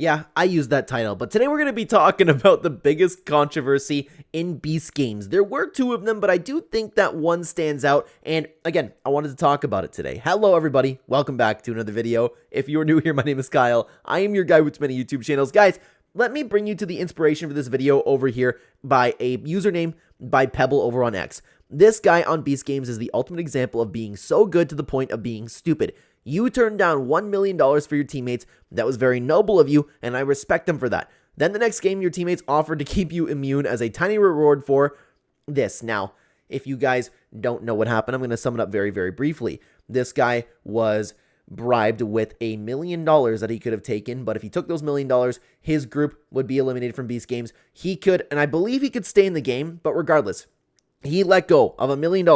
Yeah, I used that title, but today we're going to be talking about the biggest controversy in Beast games. There were two of them, but I do think that one stands out, and again, I wanted to talk about it today. Hello everybody, welcome back to another video. If you're new here, my name is Kyle. I am your guy with many YouTube channels. Guys, let me bring you to the inspiration for this video over here by a username by Pebble over on X. This guy on Beast Games is the ultimate example of being so good to the point of being stupid. You turned down $1 million for your teammates. That was very noble of you, and I respect them for that. Then the next game, your teammates offered to keep you immune as a tiny reward for this. Now, if you guys don't know what happened, I'm going to sum it up very, very briefly. This guy was bribed with $1 million that he could have taken, but if he took those $1 million, his group would be eliminated from Beast Games. He could, and I believe he could stay in the game, but regardless, he let go of $1 million.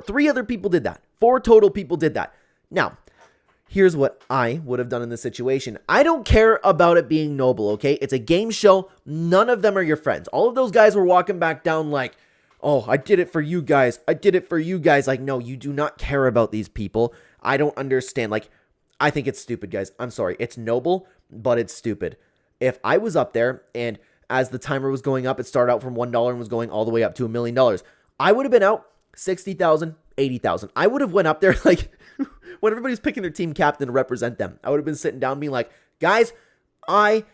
Three other people did that. 4 total people did that. Now, here's what I would have done in this situation. I don't care about it being noble, okay? It's a game show. None of them are your friends. All of those guys were walking back down like, oh, I did it for you guys. I did it for you guys. Like, no, you do not care about these people. I don't understand. Like, I think it's stupid, guys. I'm sorry. It's noble, but it's stupid. If I was up there and as the timer was going up, it started out from $1 and was going all the way up to $1 million, I would have been out 60,000, 80,000. I would have went up there like when everybody's picking their team captain to represent them. I would have been sitting down being like, guys, I'm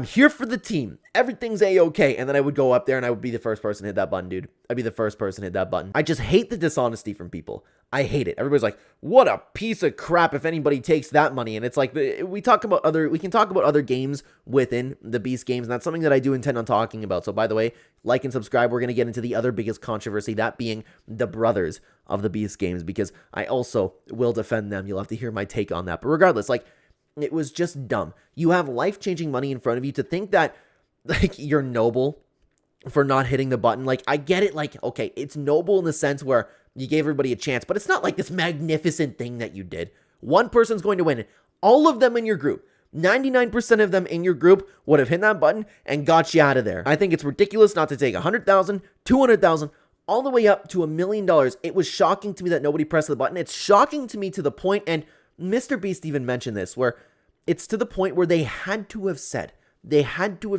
here for the team. Everything's a-okay. And then I would go up there and I would be the first person to hit that button, dude. I'd be the first person to hit that button. I just hate the dishonesty from people. I hate it. Everybody's like, what a piece of crap if anybody takes that money. And it's like, we can talk about other games within the Beast games. And that's something that I do intend on talking about. So by the way, like and subscribe. We're going to get into the other biggest controversy, that being the brothers of the Beast games, because I also will defend them. You'll have to hear my take on that. But regardless, like, it was just dumb. You have life-changing money in front of you to think that, like, you're noble for not hitting the button. Like, I get it. Like, okay, it's noble in the sense where you gave everybody a chance, but it's not like this magnificent thing that you did. One person's going to win. All of them in your group, 99% of them in your group would have hit that button and got you out of there. I think it's ridiculous not to take 100,000, 200,000, all the way up to $1 million. It was shocking to me that nobody pressed the button. It's shocking to me to the point, and MrBeast even mentioned this, where it's to the point where they had to have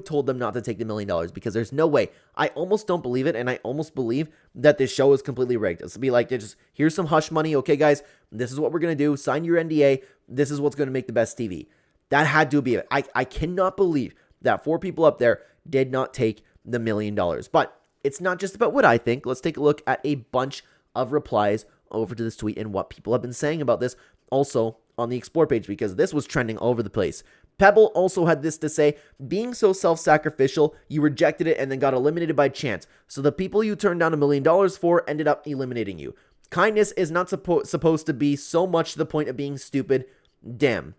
told them not to take the $1 million, because there's no way. I almost don't believe it, and I almost believe that this show is completely rigged. It's to be like, just here's some hush money. Okay, guys, this is what we're going to do. Sign your NDA. This is what's going to make the best TV. That had to be it. I cannot believe that 4 people up there did not take the $1 million. But it's not just about what I think. Let's take a look at a bunch of replies over to this tweet and what people have been saying about this also on the Explore page, because this was trending all over the place. Pebble also had this to say: being so self-sacrificial, you rejected it and then got eliminated by chance. So the people you turned down $1 million for ended up eliminating you. Kindness is not supposed to be so much to the point of being stupid. Damn.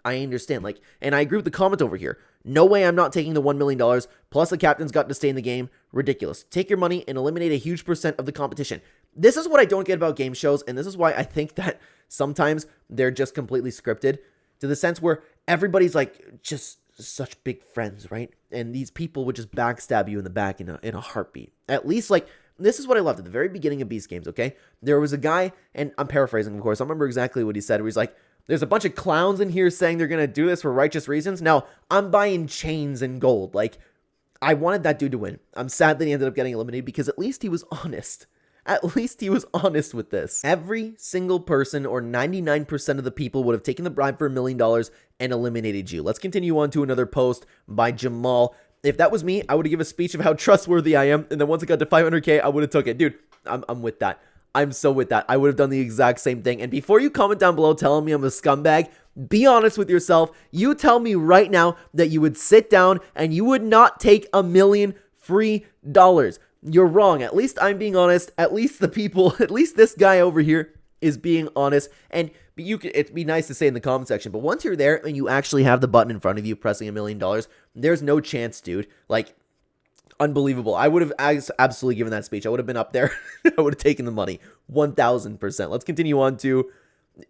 I understand. Like, and I agree with the comment over here. No way I'm not taking the $1 million, plus the captain's got to stay in the game. Ridiculous. Take your money and eliminate a huge percent of the competition. This is what I don't get about game shows, and this is why I think that sometimes they're just completely scripted, to the sense where everybody's like just such big friends, right? And these people would just backstab you in the back in a heartbeat. At least, like, this is what I loved at the very beginning of Beast Games, okay? There was a guy, and I'm paraphrasing, of course. I remember exactly what he said, where he's like, there's a bunch of clowns in here saying they're going to do this for righteous reasons. Now, I'm buying chains and gold. Like, I wanted that dude to win. I'm sad that he ended up getting eliminated, because at least he was honest. At least he was honest with this. Every single person, or 99% of the people, would have taken the bribe for $1 million and eliminated you. Let's continue on to another post by Jamal. If that was me, I would have given a speech of how trustworthy I am, and then once it got to 500K, I would have took it. Dude, I'm with that. I'm so with that. I would have done the exact same thing. And before you comment down below telling me I'm a scumbag, be honest with yourself. You tell me right now that you would sit down and you would not take $1 million free dollars. You're wrong. At least I'm being honest. At least this guy over here is being honest. And it'd be nice to say in the comment section, but once you're there and you actually have the button in front of you pressing $1 million, there's no chance, dude. Like, unbelievable. I would have absolutely given that speech. I would have been up there. I would have taken the money. 1000%. Let's continue on to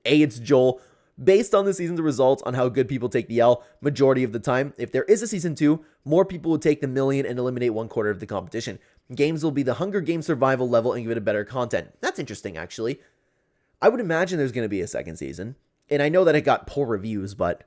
it's Joel. Based on the season's results on how good people take the L majority of the time, if there is a season 2, more people will take the $1 million and eliminate 1/4 of the competition. Games will be the Hunger Games survival level and give it a better content. That's interesting, actually. I would imagine there's going to be a second season. And I know that it got poor reviews, but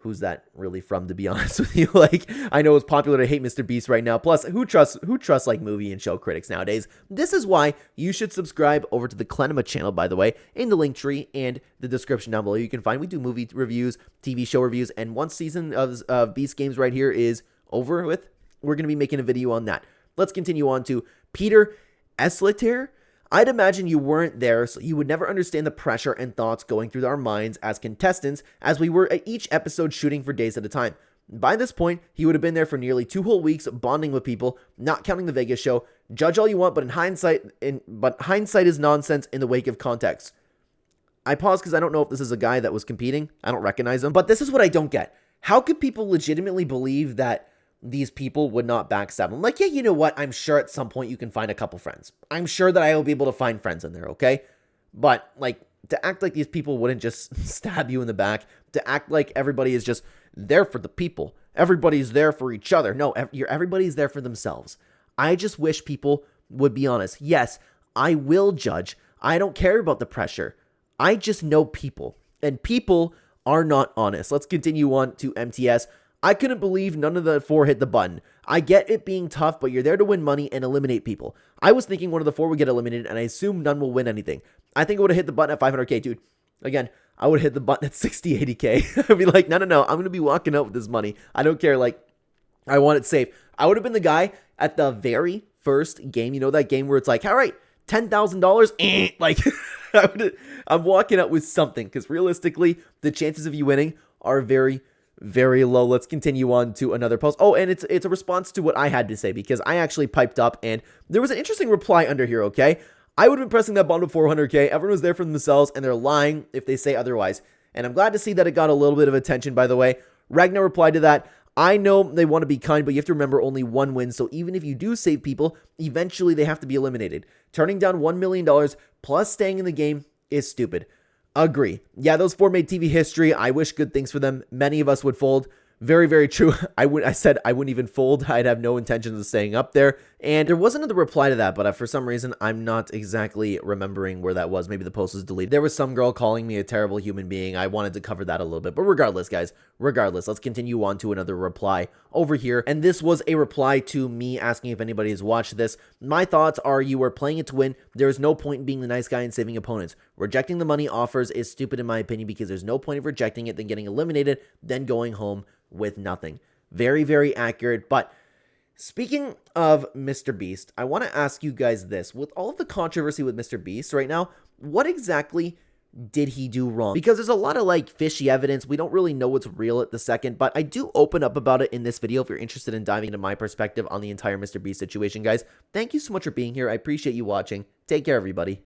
who's that really from, to be honest with you? Like, I know it's popular to hate MrBeast right now. Plus, who trusts like movie and show critics nowadays? This is why you should subscribe over to the Clenema Channel, by the way, in the link tree and the description down below. You can find, we do movie reviews, TV show reviews, and once season of Beast Games right here is over with, we're going to be making a video on that. Let's continue on to Peter Esleter. I'd imagine you weren't there, so you would never understand the pressure and thoughts going through our minds as contestants, as we were at each episode shooting for days at a time. By this point, he would have been there for nearly 2 whole weeks, bonding with people, not counting the Vegas show. Judge all you want, but hindsight is nonsense in the wake of context. I pause because I don't know if this is a guy that was competing. I don't recognize him, but this is what I don't get. How could people legitimately believe that these people would not backstab them? Like, yeah, you know what? I'm sure at some point you can find a couple friends. I'm sure that I will be able to find friends in there, okay? But, like, to act like these people wouldn't just stab you in the back, to act like everybody is just there for the people. Everybody's there for each other. No, everybody's there for themselves. I just wish people would be honest. Yes, I will judge. I don't care about the pressure. I just know people, and people are not honest. Let's continue on to MTS. I couldn't believe none of the 4 hit the button. I get it being tough, but you're there to win money and eliminate people. I was thinking one of the 4 would get eliminated, and I assume none will win anything. I think I would have hit the button at 500k, dude. Again, I would have hit the button at 60, 80k. I'd be like, no, I'm going to be walking out with this money. I don't care. Like, I want it safe. I would have been the guy at the very first game. You know that game where it's like, all right, $10,000? Like, I'm walking out with something, because realistically, the chances of you winning are very, very low. Let's continue on to another post. Oh, and it's a response to what I had to say, because I actually piped up, and there was an interesting reply under here, okay? I would have been pressing that button with 400k. Everyone was there for themselves, and they're lying if they say otherwise. And I'm glad to see that it got a little bit of attention, by the way. Ragnar replied to that. I know they want to be kind, but you have to remember only one win. So even if you do save people, eventually they have to be eliminated. Turning down $1 million plus staying in the game is stupid. Agree. Yeah, those 4 made TV history. I wish good things for them. Many of us would fold. Very, very true. I said I wouldn't even fold. I'd have no intentions of staying up there. And there was another reply to that, but for some reason, I'm not exactly remembering where that was. Maybe the post was deleted. There was some girl calling me a terrible human being. I wanted to cover that a little bit. But regardless, guys, let's continue on to another reply over here. And this was a reply to me asking if anybody has watched this. My thoughts are, you are playing it to win. There is no point in being the nice guy and saving opponents. Rejecting the money offers is stupid in my opinion, because there's no point of rejecting it, then getting eliminated, then going home with nothing. Very, very accurate. But speaking of MrBeast, I want to ask you guys this. With all of the controversy with MrBeast right now, what exactly did he do wrong? Because there's a lot of like fishy evidence. We don't really know what's real at the second, but I do open up about it in this video if you're interested in diving into my perspective on the entire MrBeast situation, guys. Thank you so much for being here. I appreciate you watching. Take care, everybody.